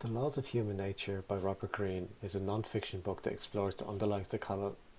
The Laws of Human Nature by Robert Greene is a non-fiction book that explores the underlying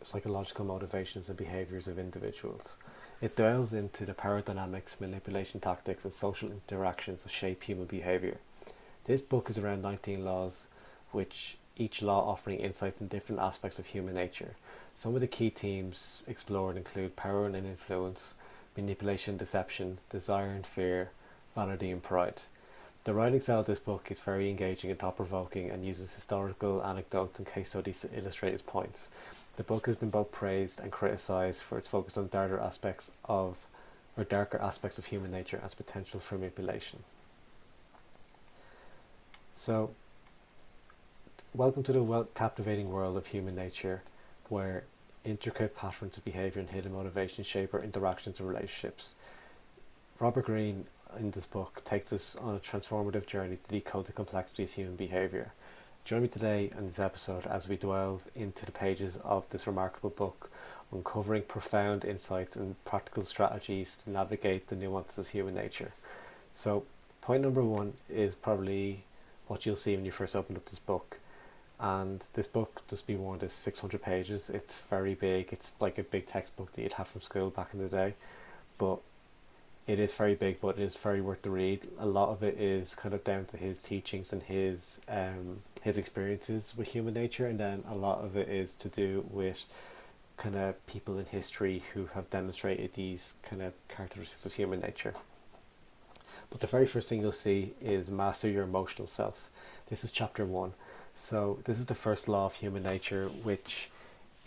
psychological motivations and behaviours of individuals. It delves into the power dynamics, manipulation tactics and social interactions that shape human behaviour. This book is around 19 laws, which each law offering insights in different aspects of human nature. Some of the key themes explored include power and influence, manipulation and deception, desire and fear, vanity and pride. The writing style of this book is very engaging and thought-provoking and uses historical anecdotes and case studies to illustrate its points. The book has been both praised and criticised for its focus on darker aspects of human nature as potential for manipulation. So, welcome to the captivating world of human nature, where intricate patterns of behaviour and hidden motivations shape our interactions and relationships. Robert Greene in this book takes us on a transformative journey to decode the complexities of human behaviour. Join me today in this episode as we delve into the pages of this remarkable book, uncovering profound insights and practical strategies to navigate the nuances of human nature. So, point number one is probably what you'll see when you first open up this book. And this book, just be warned, is 600 pages. It's very big. It's like a big textbook that you'd have from school back in the day. But it is very big, but it is very worth the read. A lot of it is kind of down to his teachings and his experiences with human nature, and then a lot of it is to do with kind of people in history who have demonstrated these kind of characteristics of human nature. But the very first thing you'll see is master your emotional self. This is chapter 1. So this is the first law of human nature, which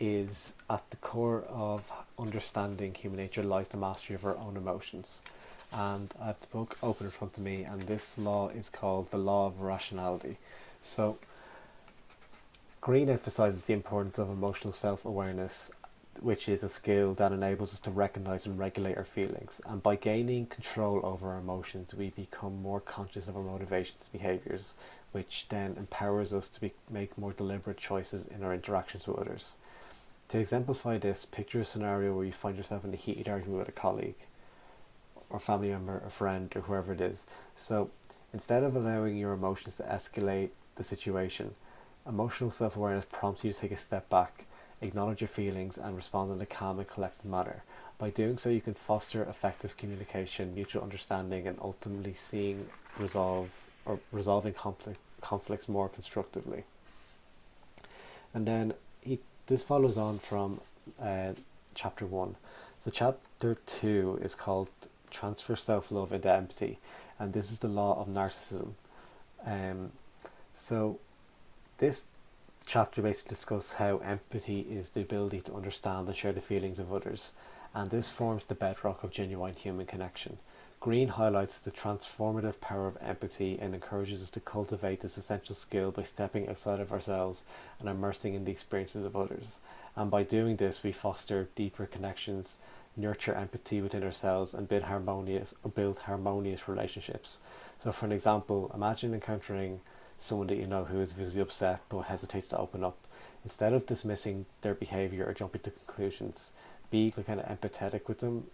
is at the core of understanding human nature lies the mastery of our own emotions. And I have the book open in front of me, and this law is called the law of rationality. So Greene emphasizes the importance of emotional self-awareness, which is a skill that enables us to recognize and regulate our feelings. And by gaining control over our emotions, we become more conscious of our motivations and behaviors, which then empowers us to make more deliberate choices in our interactions with others. To exemplify this, picture a scenario where you find yourself in a heated argument with a colleague or family member or friend or whoever it is. So instead of allowing your emotions to escalate the situation, emotional self-awareness prompts you to take a step back, acknowledge your feelings and respond in a calm and collected manner. By doing so, you can foster effective communication, mutual understanding and ultimately resolving conflicts more constructively. And then this follows on from chapter 1. So chapter 2 is called Transfer Self-Love into Empathy, and this is the law of narcissism. So this chapter basically discusses how empathy is the ability to understand and share the feelings of others, and this forms the bedrock of genuine human connection. Greene highlights the transformative power of empathy and encourages us to cultivate this essential skill by stepping outside of ourselves and immersing in the experiences of others. And by doing this, we foster deeper connections, nurture empathy within ourselves, and build harmonious relationships. So for an example, imagine encountering someone that you know who is visibly upset but hesitates to open up. Instead of dismissing their behaviour or jumping to conclusions, be kind of empathetic with them,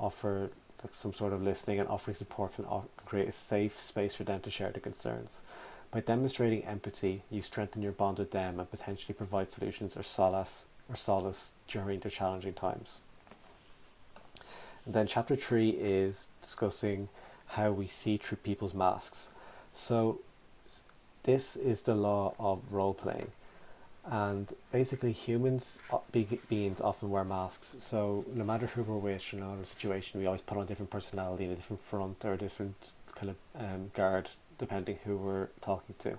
offer some sort of listening, and offering support can create a safe space for them to share their concerns. By demonstrating empathy, you strengthen your bond with them and potentially provide solutions or solace during their challenging times. And then chapter 3 is discussing how we see through people's masks. So this is the law of role playing. And basically humans, beings often wear masks. So no matter who we're with, in a situation, we always put on a different personality and a different front or a different kind of guard, depending who we're talking to.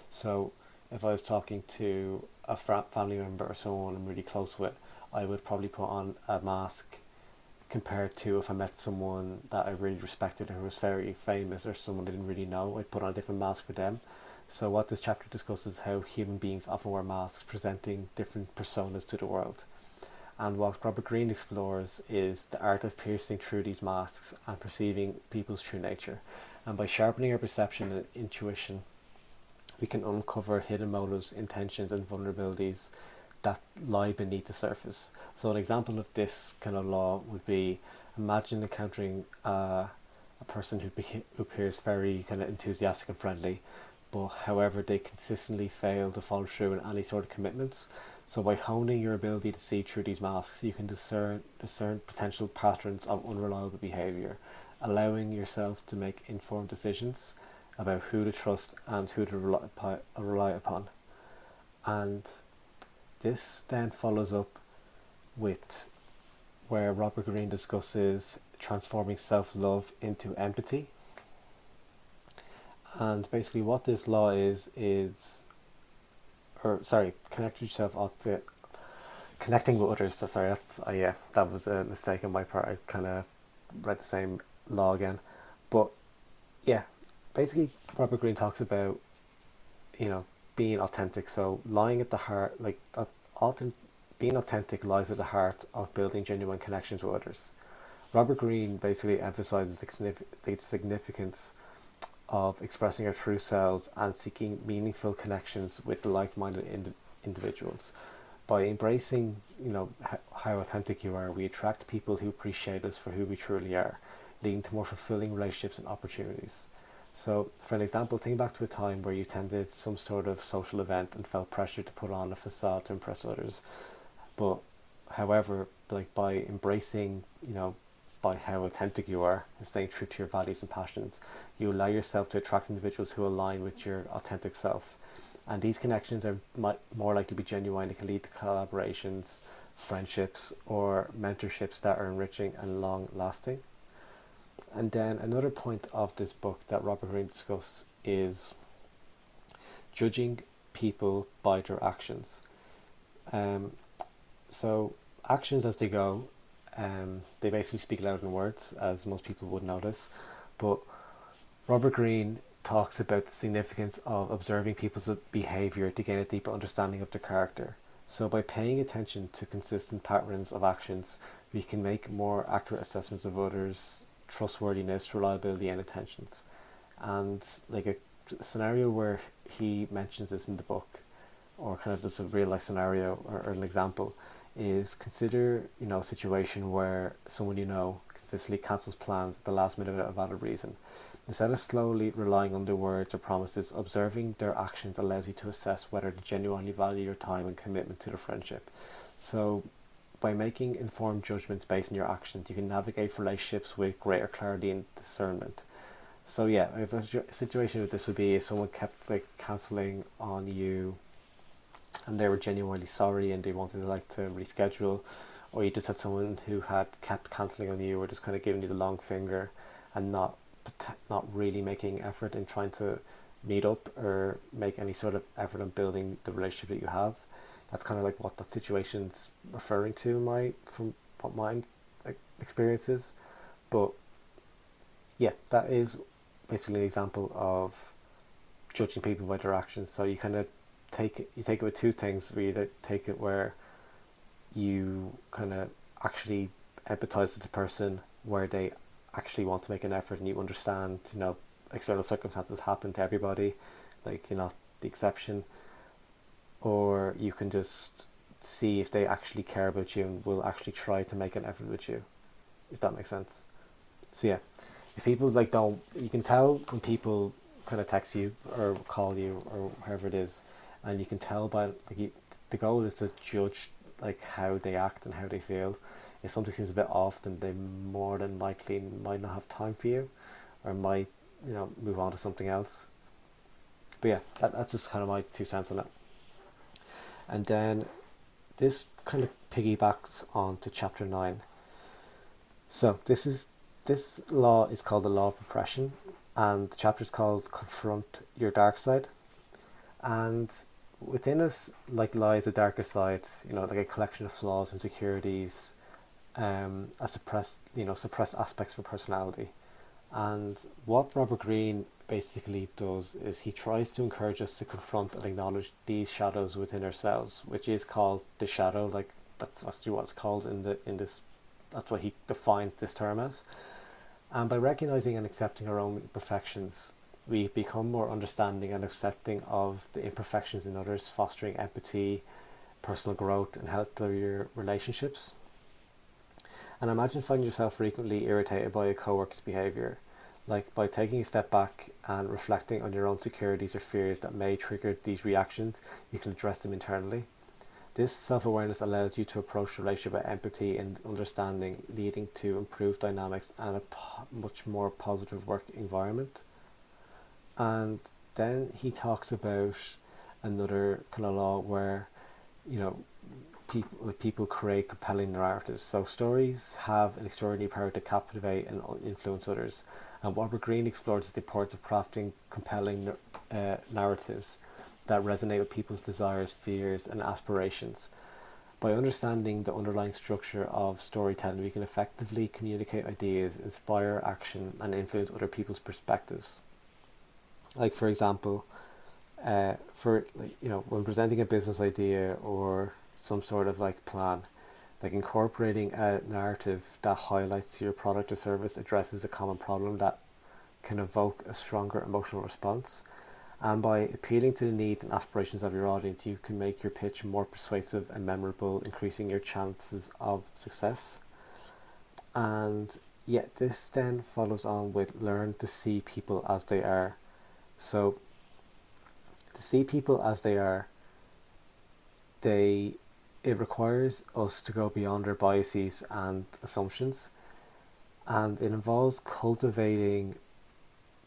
So if I was talking to a family member or someone I'm really close with, I would probably put on a mask compared to if I met someone that I really respected and who was very famous, or someone I didn't really know. I'd put on a different mask for them. So what this chapter discusses is how human beings often wear masks, presenting different personas to the world. And what Robert Greene explores is the art of piercing through these masks and perceiving people's true nature. And by sharpening our perception and intuition, we can uncover hidden motives, intentions and vulnerabilities that lie beneath the surface. So an example of this kind of law would be, imagine encountering a person who appears very kind of enthusiastic and friendly, but however they consistently fail to follow through in any sort of commitments. So by honing your ability to see through these masks, you can discern potential patterns of unreliable behaviour, allowing yourself to make informed decisions about who to trust and who to rely upon. And this then follows up with where Robert Greene discusses transforming self-love into empathy. And basically what this law connecting with others. That was a mistake on my part. I kind of read the same law again. But yeah, basically Robert Greene talks about, being authentic. So lying at the heart, being authentic lies at the heart of building genuine connections with others. Robert Greene basically emphasizes the significance of expressing our true selves and seeking meaningful connections with like-minded individuals. By embracing, how authentic you are, we attract people who appreciate us for who we truly are, leading to more fulfilling relationships and opportunities. So, for an example, think back to a time where you attended some sort of social event and felt pressure to put on a facade to impress others. But, however, by embracing, by how authentic you are and staying true to your values and passions, you allow yourself to attract individuals who align with your authentic self. And these connections are more likely to be genuine. It can lead to collaborations, friendships, or mentorships that are enriching and long-lasting. And then another point of this book that Robert Greene discusses is judging people by their actions. So actions as they go, they basically speak louder than words, as most people would notice. But Robert Greene talks about the significance of observing people's behaviour to gain a deeper understanding of their character. So by paying attention to consistent patterns of actions, we can make more accurate assessments of others' trustworthiness, reliability and intentions. And like a scenario where he mentions this in the book, or kind of just a real life scenario or an example, is consider, a situation where someone consistently cancels plans at the last minute without a valid reason. Instead of slowly relying on their words or promises, observing their actions allows you to assess whether they genuinely value your time and commitment to the friendship. So by making informed judgments based on your actions, you can navigate relationships with greater clarity and discernment. So yeah, a situation with this would be if someone kept cancelling on you and they were genuinely sorry and they wanted to reschedule, or you just had someone who had kept cancelling on you or just kind of giving you the long finger and not really making effort in trying to meet up or make any sort of effort on building the relationship that you have. That's kind of like what that situation's referring to from what my experiences. But yeah, that is basically an example of judging people by their actions. So you kind of take it with two things. Where you take it where you kind of actually empathize with the person, where they actually want to make an effort and you understand, external circumstances happen to everybody, you're not the exception. Or you can just see if they actually care about you and will actually try to make an effort with you, if that makes sense. So yeah, if people you can tell when people kind of text you or call you or however it is, and you can tell by the goal is to judge how they act and how they feel. If something seems a bit off, then they more than likely might not have time for you, or might move on to something else. But yeah, that's just kind of my 2 cents on it. And then this kind of piggybacks on to chapter 9. So this law is called the law of repression, and the chapter is called Confront Your Dark Side. And within us lies a darker side, a collection of flaws, insecurities, suppressed aspects of personality. And what Robert Greene basically does is he tries to encourage us to confront and acknowledge these shadows within ourselves, which is called the shadow. That's actually what it's called in this. That's what he defines this term as. And by recognizing and accepting our own imperfections, we become more understanding and accepting of the imperfections in others, fostering empathy, personal growth, and healthier relationships. And imagine finding yourself frequently irritated by a coworker's behaviour. Like by taking a step back and reflecting on your own securities or fears that may trigger these reactions, you can address them internally. This self-awareness allows you to approach the relationship with empathy and understanding, leading to improved dynamics and a much more positive work environment. And then he talks about another kind of law where, you know, people create compelling narratives. So stories have an extraordinary power to captivate and influence others. And Robert Greene explores the importance of crafting compelling narratives that resonate with people's desires, fears, and aspirations. By understanding the underlying structure of storytelling, we can effectively communicate ideas, inspire action, and influence other people's perspectives. Like, for example, when presenting a business idea or some sort of like plan, like incorporating a narrative that highlights your product or service, addresses a common problem that can evoke a stronger emotional response. And by appealing to the needs and aspirations of your audience, you can make your pitch more persuasive and memorable, increasing your chances of success. And yet this then follows on with learn to see people as they are. So to see people as they are, it requires us to go beyond our biases and assumptions, and it involves cultivating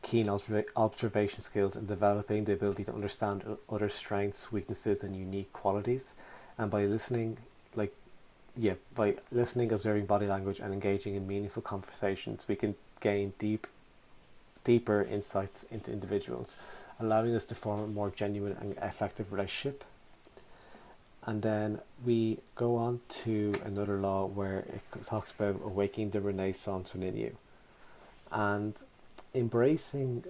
keen observation skills and developing the ability to understand other strengths, weaknesses, and unique qualities. And by listening, observing body language, and engaging in meaningful conversations, we can gain deeper insights into individuals, allowing us to form a more genuine and effective relationship. And then we go on to another law where it talks about awakening the Renaissance within you. And embracing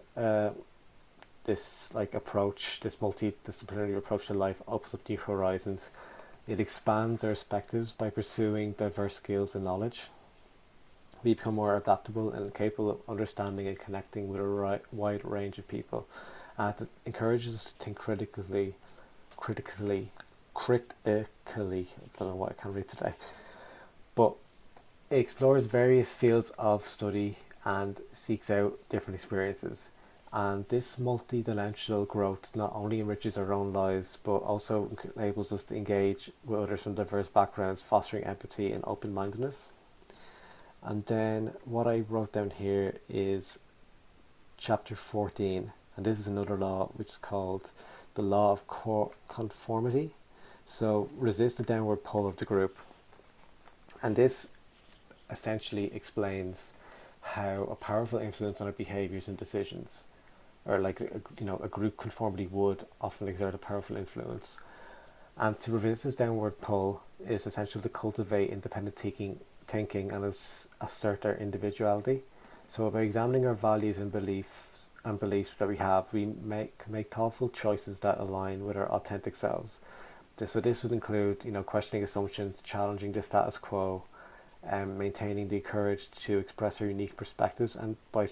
this approach, this multidisciplinary approach to life, opens up new horizons. It expands our perspectives by pursuing diverse skills and knowledge. We become more adaptable and capable of understanding and connecting with a wide range of people. And it encourages us to think critically. I don't know why I can't read today. But it explores various fields of study and seeks out different experiences. And this multi-dimensional growth not only enriches our own lives, but also enables us to engage with others from diverse backgrounds, fostering empathy and open-mindedness. And then what I wrote down here is chapter 14, and this is another law which is called the law of conformity. So resist the downward pull of the group. And this essentially explains how a powerful influence on our behaviours and decisions, or a group conformity would often exert a powerful influence. And to resist this downward pull is essential to cultivate independent thinking and assert our individuality. So by examining our values and beliefs that we have, we make thoughtful choices that align with our authentic selves. So this would include, questioning assumptions, challenging the status quo, maintaining the courage to express our unique perspectives, and by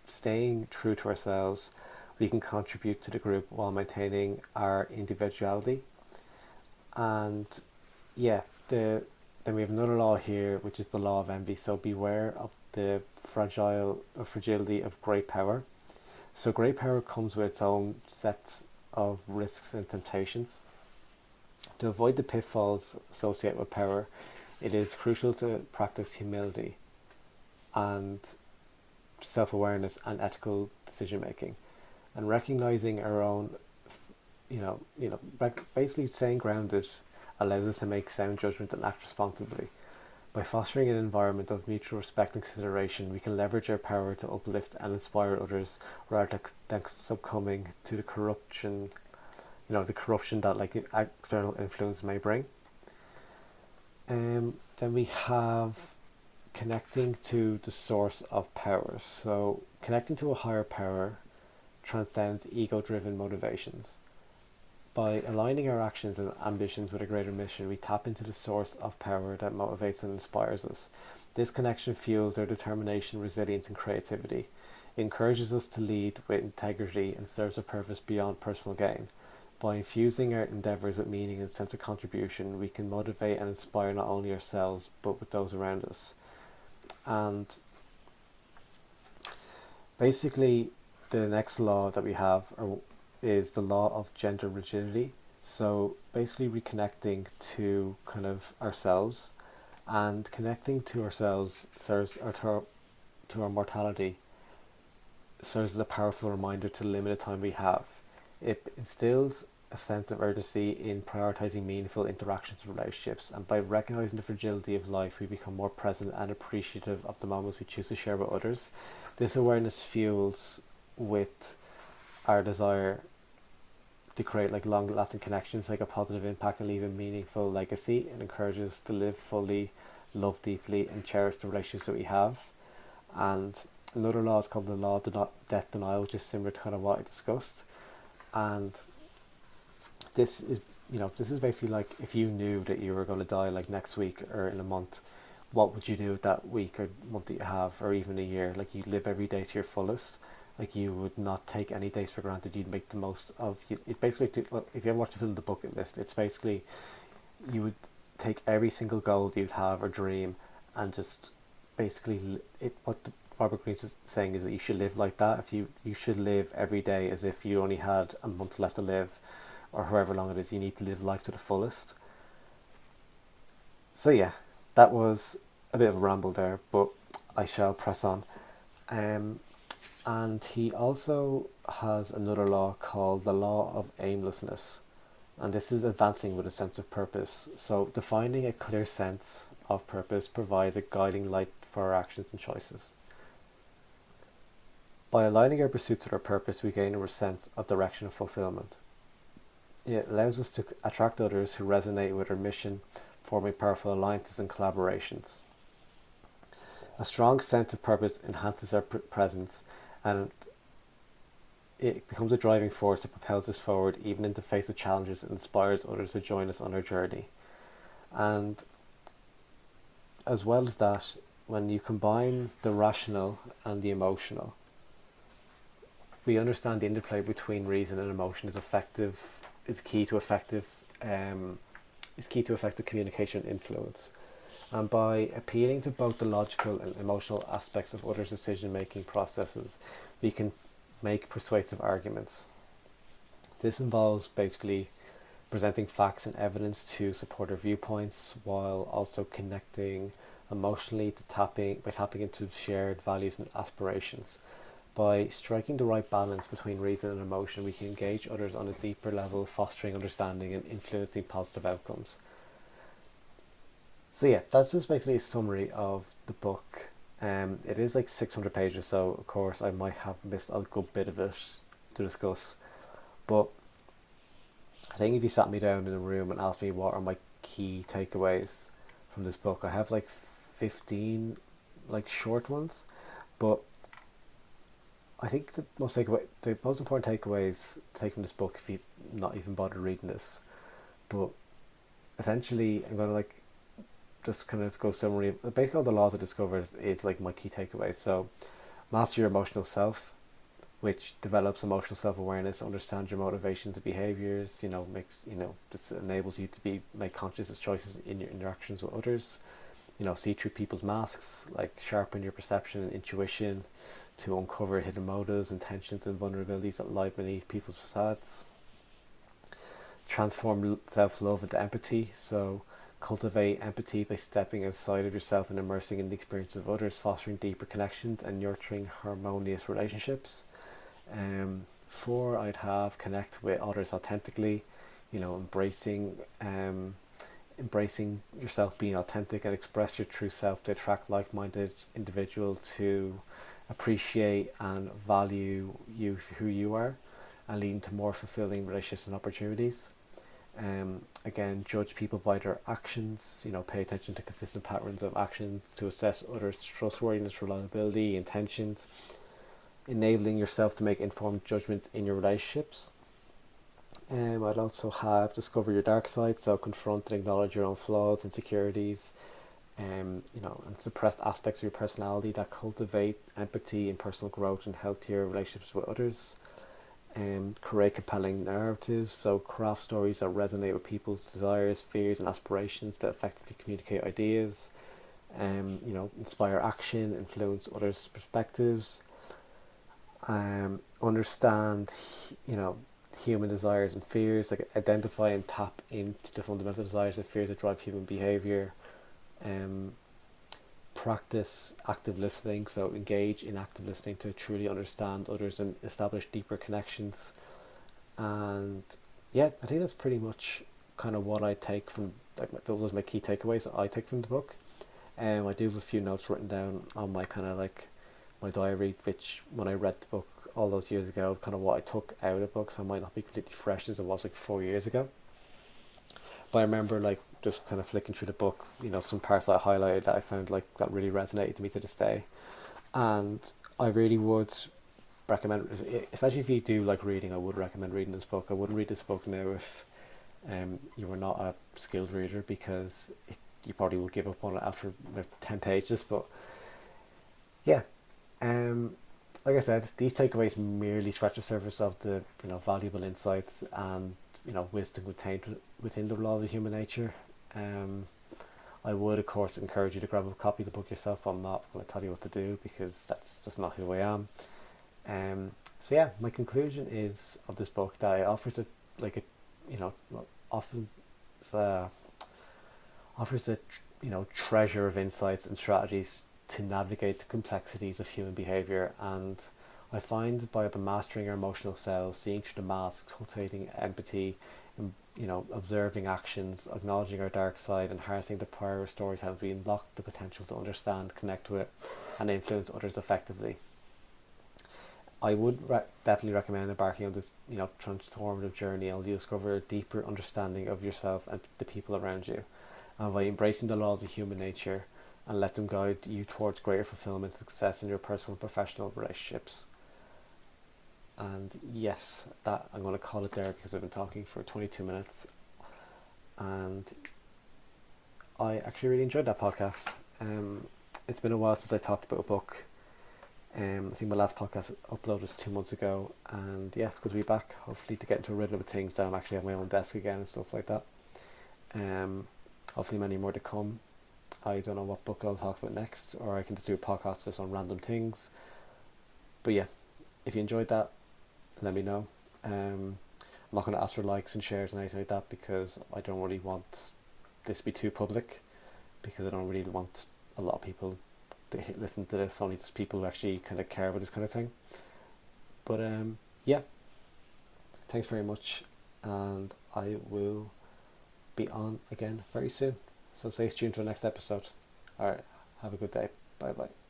staying true to ourselves, we can contribute to the group while maintaining our individuality. And then we have another law here, which is the law of envy. So beware of the fragility of great power. So great power comes with its own sets of risks and temptations. To avoid the pitfalls associated with power, it is crucial to practice humility and self-awareness and ethical decision making, and recognizing our own, basically staying grounded allows us to make sound judgments and act responsibly. By fostering an environment of mutual respect and consideration, we can leverage our power to uplift and inspire others rather than succumbing to the corruption that external influence may bring. Then we have connecting to the source of power. So connecting to a higher power transcends ego-driven motivations. By aligning our actions and ambitions with a greater mission, we tap into the source of power that motivates and inspires us. This connection fuels our determination, resilience, and creativity. It encourages us to lead with integrity and serves a purpose beyond personal gain. By infusing our endeavours with meaning and sense of contribution, we can motivate and inspire not only ourselves, but with those around us. And Basically, the next law that we have is the law of gender rigidity. So basically reconnecting to kind of ourselves, and connecting to ourselves serves to our mortality serves as a powerful reminder to the limited time we have. It instills a sense of urgency in prioritizing meaningful interactions and relationships, and by recognizing the fragility of life, we become more present and appreciative of the moments we choose to share with others. This awareness fuels with our desire to create like long lasting connections, make a positive impact, and leave a meaningful legacy, and encourages us to live fully, love deeply, and cherish the relationships that we have. And another law is called the law of death denial, which is similar to kind of what I discussed. And this is, this is basically like if you knew that you were going to die like next week or in a month, what would you do with that week or month that you have, or even a year? Like, you live every day to your fullest. Like, you would not take any days for granted. You'd make the most of you. It basically, if you ever watch the film The Bucket List, it's basically you would take every single goal that you'd have or dream, and just basically Robert Greene is saying is that you should live like that. If you should live every day as if you only had a month left to live, or however long it is. You need to live life to the fullest. So yeah, that was a bit of a ramble there, but I shall press on. And he also has another law called the law of aimlessness, and this is advancing with a sense of purpose. So defining a clear sense of purpose provides a guiding light for our actions and choices. By aligning our pursuits with our purpose, we gain a sense of direction and fulfillment. It allows us to attract others who resonate with our mission, forming powerful alliances and collaborations. A strong sense of purpose enhances our presence, and it becomes a driving force that propels us forward even in the face of challenges, and inspires others to join us on our journey. And as well as that, when you combine the rational and the emotional, we understand the interplay between reason and emotion is key to effective communication and influence. And by appealing to both the logical and emotional aspects of others' decision-making processes, we can make persuasive arguments. This involves basically presenting facts and evidence to support our viewpoints, while also connecting emotionally by tapping into shared values and aspirations. By striking the right balance between reason and emotion, we can engage others on a deeper level, fostering understanding and influencing positive outcomes. So yeah, that's just basically a summary of the book. It is like 600 pages, so of course I might have missed a good bit of it to discuss. But I think if you sat me down in a room and asked me what are my key takeaways from this book, I have like 15 like short ones, but I think the most important takeaways to take from this book, if you not even bother reading this, but essentially I'm gonna like just kind of go summary. Basically, all the laws I discovered is like my key takeaways. So, master your emotional self, which develops emotional self-awareness, understand your motivations and behaviors. This enables you to make conscious choices in your interactions with others. See through people's masks, like sharpen your perception and intuition to uncover hidden motives, intentions, and vulnerabilities that lie beneath people's facades. Transform self-love into empathy. So cultivate empathy by stepping outside of yourself and immersing in the experience of others, fostering deeper connections and nurturing harmonious relationships. 4, I'd have connect with others authentically, embracing yourself, being authentic, and express your true self to attract like-minded individuals who appreciate and value you for who you are, and leading to more fulfilling relationships and opportunities. Again, judge people by their actions. Pay attention to consistent patterns of actions to assess others' trustworthiness, reliability, intentions, enabling yourself to make informed judgments in your relationships. I'd also have discover your dark side, so confront and acknowledge your own flaws, insecurities, and suppressed aspects of your personality that cultivate empathy and personal growth and healthier relationships with others. Create compelling narratives, so craft stories that resonate with people's desires, fears, and aspirations to effectively communicate ideas. Inspire action, influence others' perspectives. understand, human desires and fears, like identify and tap into the fundamental desires and fears that drive human behavior. Um, Practice active listening, so engage in active listening to truly understand others and establish deeper connections. And yeah, I think that's pretty much kind of what I take from, like, those are my key takeaways that I take from the book. I do have a few notes written down on my kind of like my diary, which when I read the book all those years ago, kind of what I took out of the book, so I might not be completely fresh as it was like 4 years ago. But I remember like just kind of flicking through the book, some parts that I highlighted that I found like that really resonated to me to this day. And I really would recommend, especially if you do like reading, I would recommend reading this book. I wouldn't read this book now if you were not a skilled reader, because you probably will give up on it after about 10 pages. But yeah, like I said, these takeaways merely scratch the surface of the valuable insights and wisdom contained within the laws of human nature. Um, I would, of course, encourage you to grab a copy of the book yourself, but I'm not going to tell you what to do because that's just not who I am. So yeah, my conclusion is of this book that it offers often uh, offers a treasure of insights and strategies to navigate the complexities of human behavior. And I find by mastering our emotional selves, seeing through the masks, cultivating empathy, and observing actions, acknowledging our dark side, and harnessing the power of storytelling, we unlock the potential to understand, connect with, and influence others effectively. I would definitely recommend embarking on this transformative journey, and you'll discover a deeper understanding of yourself and the people around you. And by embracing the laws of human nature, and let them guide you towards greater fulfillment and success in your personal and professional relationships. And yes, that I'm going to call it there because I've been talking for 22 minutes, and I actually really enjoyed that podcast. It's been a while since I talked about a book. I think my last podcast upload was 2 months ago, and yeah, it's good to be back. Hopefully to get into a rhythm of things, that I'm actually have my own desk again and stuff like that. Hopefully many more to come. I don't know what book I'll talk about next, or I can just do a podcast just on random things. But yeah, if you enjoyed that, let me know. I'm not going to ask for likes and shares and anything like that, because I don't really want this to be too public, because I don't really want a lot of people to listen to this, only just people who actually kind of care about this kind of thing. But yeah, thanks very much, and I will be on again very soon. So stay tuned for the next episode. Alright, have a good day. Bye bye.